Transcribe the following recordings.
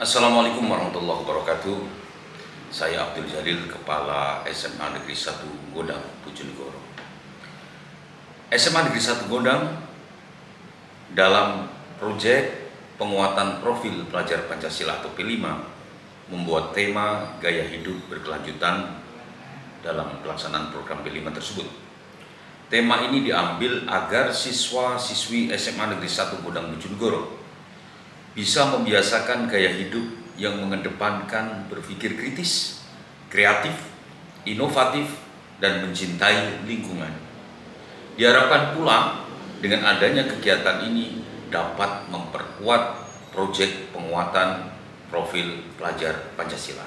Assalamualaikum warahmatullahi wabarakatuh. Saya Abdul Jalil, Kepala SMA Negeri 1 Gondang, Bojonegoro. SMA Negeri 1 Gondang dalam proyek penguatan profil pelajar Pancasila atau P5 membuat tema gaya hidup berkelanjutan dalam pelaksanaan program P5 tersebut. Tema ini diambil agar siswa-siswi SMA Negeri 1 Gondang, Bojonegoro bisa membiasakan gaya hidup yang mengedepankan berpikir kritis, kreatif, inovatif, dan mencintai lingkungan. Diharapkan pula dengan adanya kegiatan ini dapat memperkuat proyek penguatan profil pelajar Pancasila.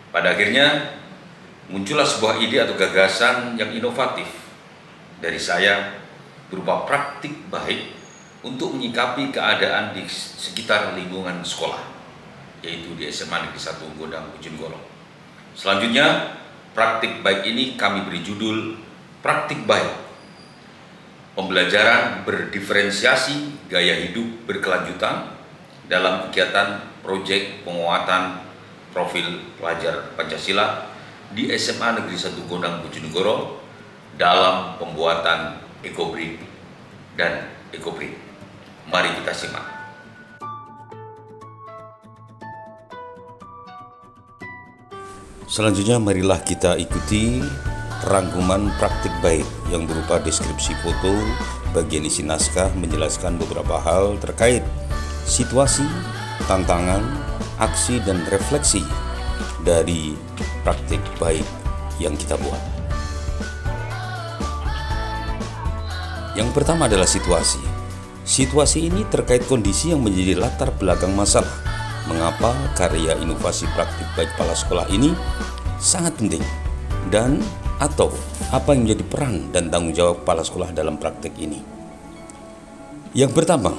Pada akhirnya muncullah sebuah ide atau gagasan yang inovatif dari saya berupa praktik baik untuk menyikapi keadaan di sekitar lingkungan sekolah, yaitu di SMA Negeri 1 Gondang, Bojonegoro. Selanjutnya, praktik baik ini kami beri judul Praktik Baik, pembelajaran berdiferensiasi gaya hidup berkelanjutan dalam kegiatan proyek penguatan profil pelajar Pancasila di SMA Negeri 1 Gondang, Bojonegoro dalam pembuatan Ecobrick dan Ecoprint. Mari kita simak. Selanjutnya marilah kita ikuti rangkuman praktik baik yang berupa deskripsi foto, bagian isi naskah menjelaskan beberapa hal terkait situasi, tantangan, aksi, dan refleksi dari praktik baik yang kita buat. Yang pertama adalah situasi. Situasi ini terkait kondisi yang menjadi latar belakang masalah. Mengapa karya inovasi praktik baik kepala sekolah ini sangat penting, dan atau apa yang menjadi peran dan tanggung jawab kepala sekolah dalam praktik ini. Yang pertama,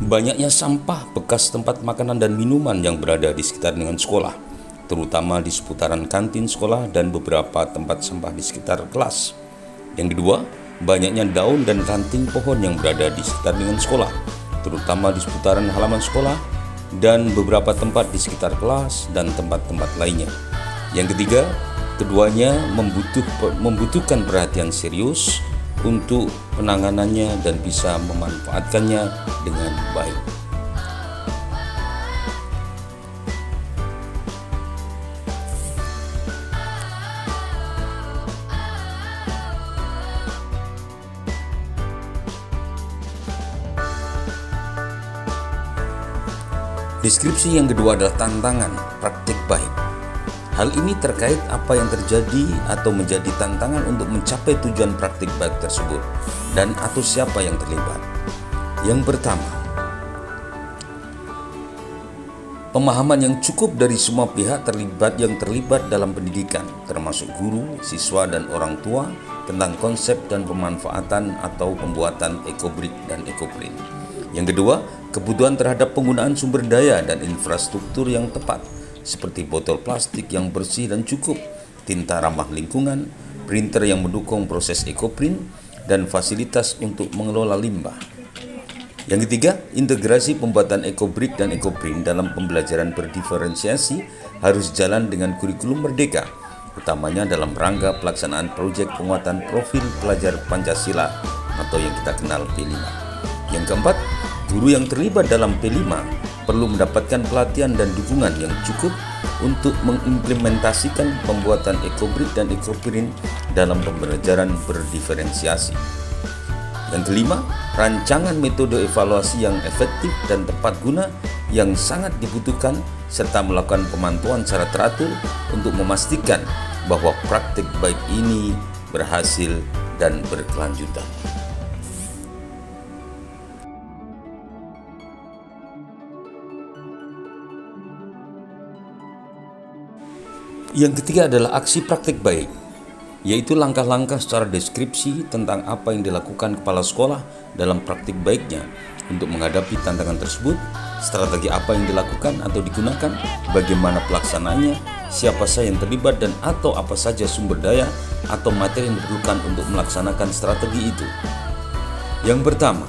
banyaknya sampah bekas tempat makanan dan minuman yang berada di sekitar lingkungan sekolah, terutama di seputaran kantin sekolah dan beberapa tempat sampah di sekitar kelas. Yang kedua, banyaknya daun dan ranting pohon yang berada di sekitar lingkungan sekolah, terutama di seputaran halaman sekolah dan beberapa tempat di sekitar kelas dan tempat-tempat lainnya. Yang ketiga, keduanya membutuhkan perhatian serius untuk penanganannya dan bisa memanfaatkannya dengan baik. Deskripsi yang kedua adalah tantangan praktik baik. Hal ini terkait apa yang terjadi atau menjadi tantangan untuk mencapai tujuan praktik baik tersebut dan atau siapa yang terlibat. Yang pertama, pemahaman yang cukup dari semua pihak yang terlibat dalam pendidikan, termasuk guru, siswa, dan orang tua tentang konsep dan pemanfaatan atau pembuatan Ecobrick dan Ecoprint. Yang kedua, kebutuhan terhadap penggunaan sumber daya dan infrastruktur yang tepat, seperti botol plastik yang bersih dan cukup, tinta ramah lingkungan, printer yang mendukung proses Ecoprint, dan fasilitas untuk mengelola limbah. Yang ketiga, integrasi pembuatan Ecobrick dan Ecoprint dalam pembelajaran berdiferensiasi harus jalan dengan kurikulum merdeka, utamanya dalam rangka pelaksanaan proyek penguatan profil pelajar Pancasila atau yang kita kenal P5. Yang keempat, guru yang terlibat dalam P5 perlu mendapatkan pelatihan dan dukungan yang cukup untuk mengimplementasikan pembuatan Ecobrick dan Ecoprint dalam pembelajaran berdiferensiasi. Yang kelima, rancangan metode evaluasi yang efektif dan tepat guna yang sangat dibutuhkan serta melakukan pemantauan secara teratur untuk memastikan bahwa praktik baik ini berhasil dan berkelanjutan. Yang ketiga adalah aksi praktik baik, yaitu langkah-langkah secara deskripsi tentang apa yang dilakukan kepala sekolah dalam praktik baiknya untuk menghadapi tantangan tersebut, strategi apa yang dilakukan atau digunakan, bagaimana pelaksanaannya, siapa saja yang terlibat, dan atau apa saja sumber daya atau materi yang diperlukan untuk melaksanakan strategi itu. Yang pertama,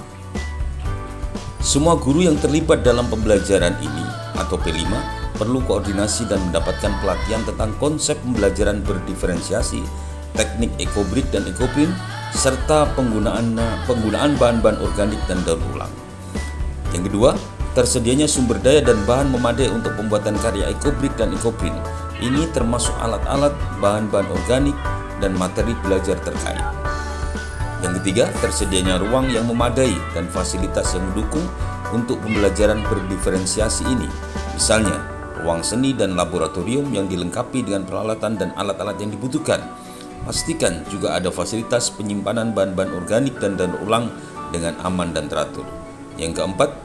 semua guru yang terlibat dalam pembelajaran ini atau P5 perlu koordinasi dan mendapatkan pelatihan tentang konsep pembelajaran berdiferensiasi, teknik ekobrik dan ekoprint, serta penggunaan bahan-bahan organik dan daur ulang. Yang kedua, tersedianya sumber daya dan bahan memadai untuk pembuatan karya ekobrik dan ekoprint. Ini termasuk alat-alat, bahan-bahan organik, dan materi belajar terkait. Yang ketiga, tersedianya ruang yang memadai dan fasilitas yang mendukung untuk pembelajaran berdiferensiasi ini. Misalnya, ruang seni dan laboratorium yang dilengkapi dengan peralatan dan alat-alat yang dibutuhkan. Pastikan juga ada fasilitas penyimpanan bahan-bahan organik dan daur ulang dengan aman dan teratur. Yang keempat,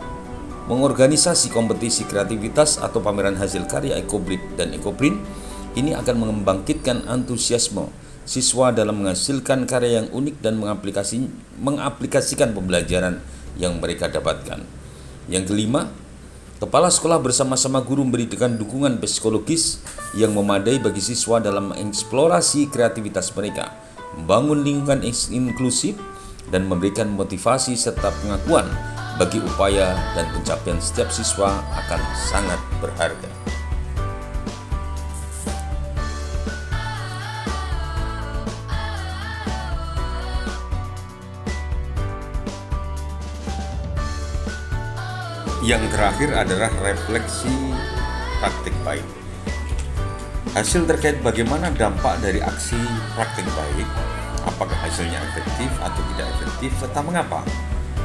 mengorganisasi kompetisi kreativitas atau pameran hasil karya ekobrik dan ekoprint. Ini akan membangkitkan antusiasme siswa dalam menghasilkan karya yang unik dan mengaplikasikan pembelajaran yang mereka dapatkan. Yang kelima, kepala sekolah bersama-sama guru memberikan dukungan psikologis yang memadai bagi siswa dalam mengeksplorasi kreativitas mereka, membangun lingkungan inklusif, dan memberikan motivasi serta pengakuan bagi upaya dan pencapaian setiap siswa akan sangat berharga. Yang terakhir adalah refleksi praktik baik. Hasil terkait bagaimana dampak dari aksi praktik baik, apakah hasilnya efektif atau tidak efektif, serta mengapa,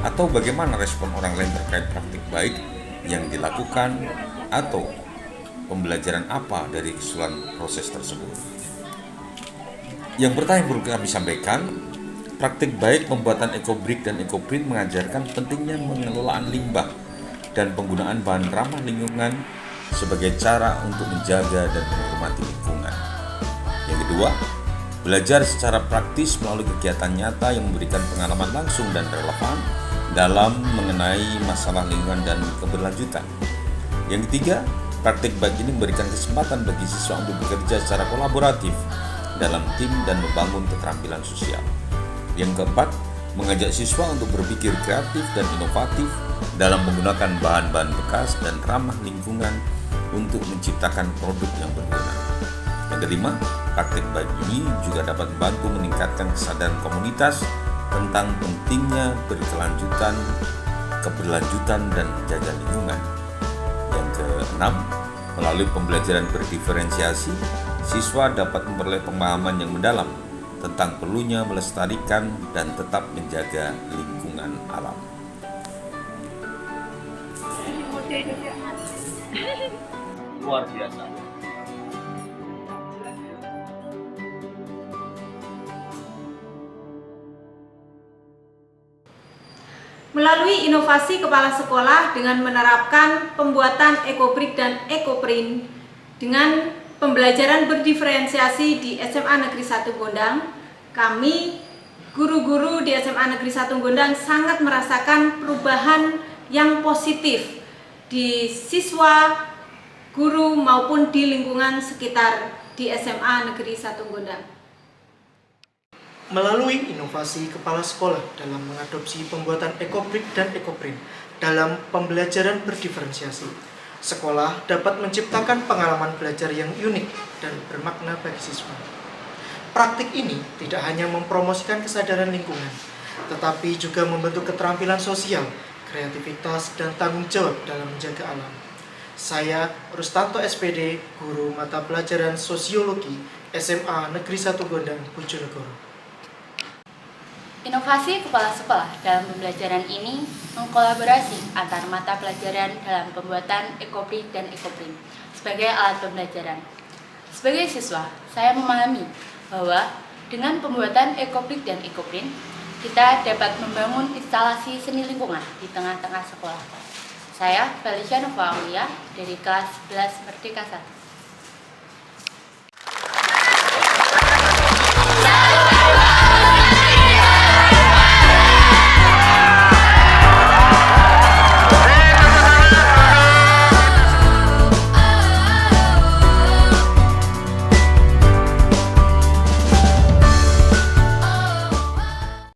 atau bagaimana respon orang lain terkait praktik baik yang dilakukan, atau pembelajaran apa dari keseluruhan proses tersebut. Yang pertama yang perlu kami sampaikan, praktik baik pembuatan ekobrik dan ekoprint mengajarkan pentingnya pengelolaan limbah dan penggunaan bahan ramah lingkungan sebagai cara untuk menjaga dan menghormati lingkungan. Yang kedua, belajar secara praktis melalui kegiatan nyata yang memberikan pengalaman langsung dan relevan dalam mengenai masalah lingkungan dan keberlanjutan. Yang ketiga, praktik baik ini memberikan kesempatan bagi siswa untuk bekerja secara kolaboratif dalam tim dan membangun keterampilan sosial. Yang keempat, mengajak siswa untuk berpikir kreatif dan inovatif dalam menggunakan bahan-bahan bekas dan ramah lingkungan untuk menciptakan produk yang berguna. Yang kelima, praktik baik ini juga dapat membantu meningkatkan kesadaran komunitas tentang pentingnya keberlanjutan dan menjaga lingkungan. Yang keenam, melalui pembelajaran berdiferensiasi, siswa dapat memperoleh pemahaman yang mendalam tentang perlunya melestarikan dan tetap menjaga lingkungan alam. Luar biasa. Melalui inovasi kepala sekolah dengan menerapkan pembuatan ekobrik dan ekoprint dengan pembelajaran berdiferensiasi di SMA Negeri 1 Gondang, kami guru-guru di SMA Negeri 1 Gondang sangat merasakan perubahan yang positif di siswa, guru maupun di lingkungan sekitar di SMA Negeri 1 Gondang. Melalui inovasi kepala sekolah dalam mengadopsi pembuatan ekobrik dan ekoprint dalam pembelajaran berdiferensiasi, sekolah dapat menciptakan pengalaman belajar yang unik dan bermakna bagi siswa. Praktik ini tidak hanya mempromosikan kesadaran lingkungan, tetapi juga membentuk keterampilan sosial, kreativitas, dan tanggung jawab dalam menjaga alam. Saya, Rustanto SPD, Guru Mata Pelajaran Sosiologi SMA Negeri 1 Gondang, Bojonegoro. Inovasi kepala sekolah dalam pembelajaran ini mengkolaborasi antar mata pelajaran dalam pembuatan ekobrik dan ekoprint sebagai alat pembelajaran. Sebagai siswa, saya memahami bahwa dengan pembuatan ekobrik dan ekoprint, kita dapat membangun instalasi seni lingkungan di tengah-tengah sekolah. Saya, Felicia Nova Aulia, dari kelas 11 Merdeka 1.